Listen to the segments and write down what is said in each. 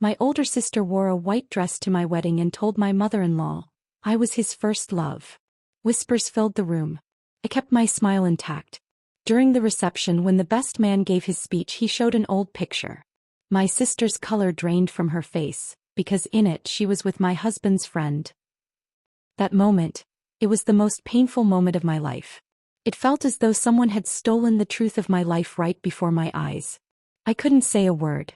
My older sister wore a white dress to my wedding and told my mother-in-law I was his first love. Whispers filled the room. I kept my smile intact. During the reception, when the best man gave his speech, he showed an old picture. My sister's color drained from her face, because in it she was with my husband's friend. That moment, it was the most painful moment of my life. It felt as though someone had stolen the truth of my life right before my eyes. I couldn't say a word.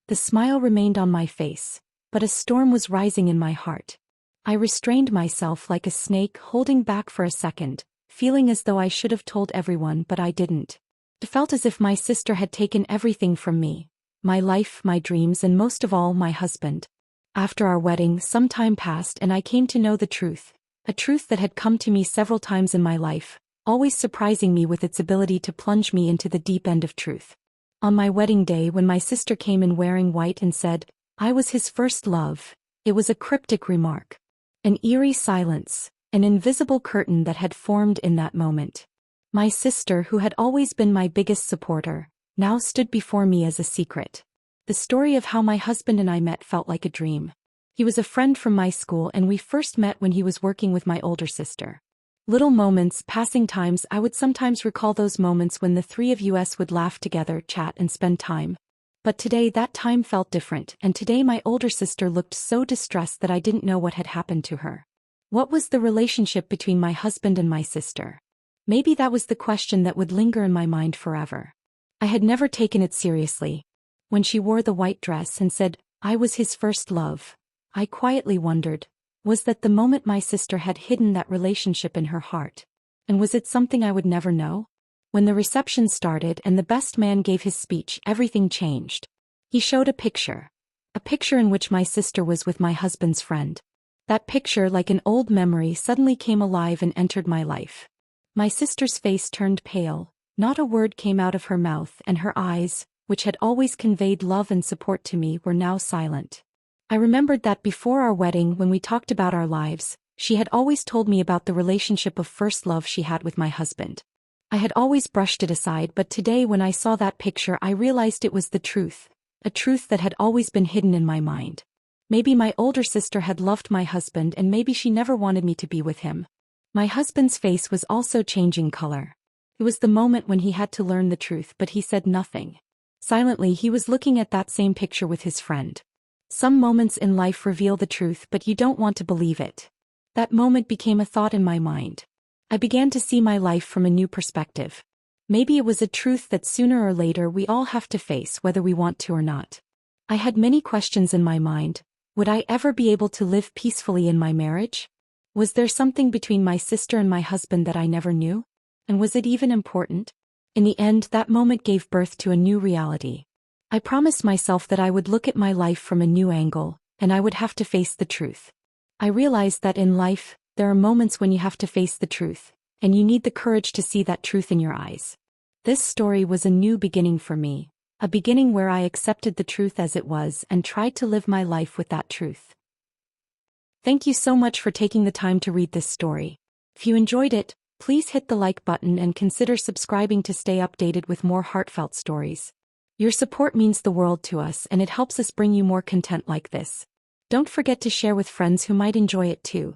The smile remained on my face, but a storm was rising in my heart. I restrained myself like a snake, holding back for a second, feeling as though I should have told everyone, but I didn't. It felt as if my sister had taken everything from me: my life, my dreams, and most of all, my husband. After our wedding, some time passed and I came to know the truth, a truth that had come to me several times in my life, always surprising me with its ability to plunge me into the deep end of truth. On my wedding day, when my sister came in wearing white and said, I was his first love, it was a cryptic remark. An eerie silence, an invisible curtain that had formed in that moment. My sister, who had always been my biggest supporter, now stood before me as a secret. The story of how my husband and I met felt like a dream. He was a friend from my school and we first met when he was working with my older sister. Little moments, passing times, I would sometimes recall those moments when the three of us would laugh together, chat, and spend time. But today that time felt different, and today my older sister looked so distressed that I didn't know what had happened to her. What was the relationship between my husband and my sister? Maybe that was the question that would linger in my mind forever. I had never taken it seriously. When she wore the white dress and said, I was his first love, I quietly wondered, was that the moment my sister had hidden that relationship in her heart? And was it something I would never know? When the reception started and the best man gave his speech, everything changed. He showed a picture in which my sister was with my husband's friend. That picture, like an old memory, suddenly came alive and entered my life. My sister's face turned pale, not a word came out of her mouth, and her eyes, which had always conveyed love and support to me, were now silent. I remembered that before our wedding, when we talked about our lives, she had always told me about the relationship of first love she had with my husband. I had always brushed it aside, but today when I saw that picture I realized it was the truth, a truth that had always been hidden in my mind. Maybe my older sister had loved my husband and maybe she never wanted me to be with him. My husband's face was also changing color. It was the moment when he had to learn the truth, but he said nothing. Silently he was looking at that same picture with his friend. Some moments in life reveal the truth, but you don't want to believe it. That moment became a thought in my mind. I began to see my life from a new perspective. Maybe it was a truth that sooner or later we all have to face, whether we want to or not. I had many questions in my mind. Would I ever be able to live peacefully in my marriage? Was there something between my sister and my husband that I never knew? And was it even important? In the end, that moment gave birth to a new reality. I promised myself that I would look at my life from a new angle, and I would have to face the truth. I realized that in life, there are moments when you have to face the truth, and you need the courage to see that truth in your eyes. This story was a new beginning for me, a beginning where I accepted the truth as it was and tried to live my life with that truth. Thank you so much for taking the time to read this story. If you enjoyed it, please hit the like button and consider subscribing to stay updated with more heartfelt stories. Your support means the world to us and it helps us bring you more content like this. Don't forget to share with friends who might enjoy it too.